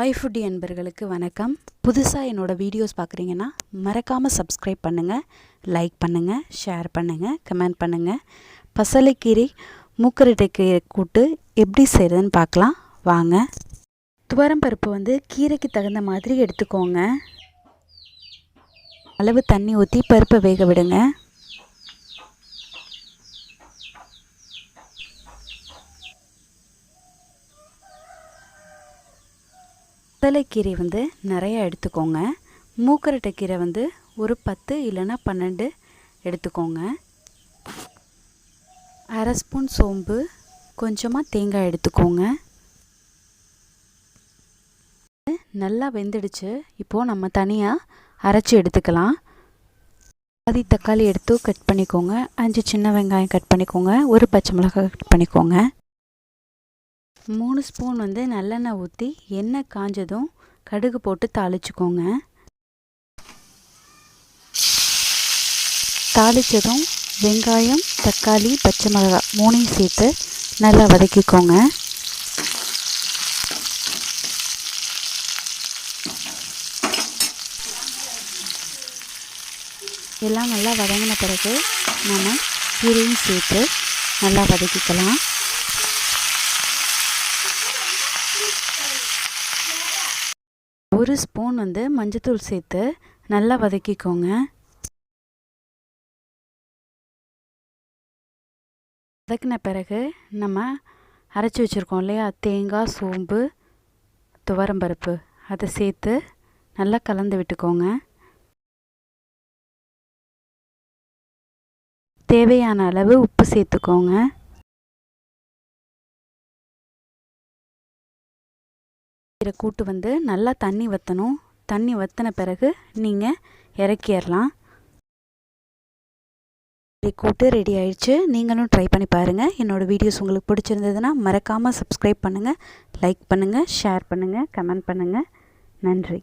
Sai foodie அன்பர்களுக்கு வணக்கம். புதுசாக என்னோடய வீடியோஸ் பார்க்குறீங்கன்னா மறக்காமல் சப்ஸ்கிரைப் பண்ணுங்கள், லைக் பண்ணுங்கள், ஷேர் பண்ணுங்கள், கமெண்ட் பண்ணுங்கள். பசலைக்கீரை மூக்கரட்டை கீரை கூட்டு எப்படி செய்கிறதுன்னு பார்க்கலாம் வாங்க. துவரம்பருப்பு கீரைக்கு தகுந்த மாதிரி எடுத்துக்கோங்க. அளவு தண்ணி ஊற்றி பருப்பை வேக விடுங்க. பசலைக்கீரை நிறையா எடுத்துக்கோங்க. மூக்கரட்டை கீரை ஒரு 10 இல்லைன்னா 12 எடுத்துக்கோங்க. அரை ஸ்பூன் சோம்பு, கொஞ்சமாக தேங்காய் எடுத்துக்கோங்க. நல்லா வெந்துடுச்சு. இப்போது நம்ம தனியாக அரைச்சி எடுத்துக்கலாம். பாதி தக்காளி எடுத்து கட் பண்ணிக்கோங்க. 5 சின்ன வெங்காயம் கட் பண்ணிக்கோங்க. ஒரு பச்சை மிளகாய் கட் பண்ணிக்கோங்க. 3 ஸ்பூன் நல்லெண்ணெய் ஊற்றி எண்ணெய் காஞ்சதும் கடுகு போட்டு தாளிச்சுக்கோங்க. தாளித்ததும் வெங்காயம், தக்காளி, பச்சை மிளகாய் 3ஐயும் சேர்த்து நல்லா வதக்கிக்கோங்க. எல்லாம் நல்லா வதங்கின பிறகு நம்ம கீரையும் சேர்த்து நல்லா வதக்கிக்கலாம். ஒரு ஸ்பூன் மஞ்சத்தூள் சேர்த்து நல்லா வதக்கிக்கோங்க. வதக்கின பிறகு நம்ம அரைச்சி வச்சுருக்கோம் இல்லையா, தேங்காய், சோம்பு, துவரம்பருப்பு, அதை சேர்த்து நல்லா கலந்து விட்டுக்கோங்க. தேவையான அளவு உப்பு சேர்த்துக்கோங்க. கீரை கூட்டு நல்லா தண்ணி வற்றணும். தண்ணி வற்றின பிறகு நீங்கள் இறக்கிடலாம். கூட்டு ரெடி ஆயிடுச்சு. நீங்களும் ட்ரை பண்ணி பாருங்கள். என்னோடய வீடியோஸ் உங்களுக்கு பிடிச்சிருந்ததுன்னா மறக்காமல் சப்ஸ்கிரைப் பண்ணுங்கள், லைக் பண்ணுங்கள், ஷேர் பண்ணுங்கள், கமெண்ட் பண்ணுங்கள். நன்றி.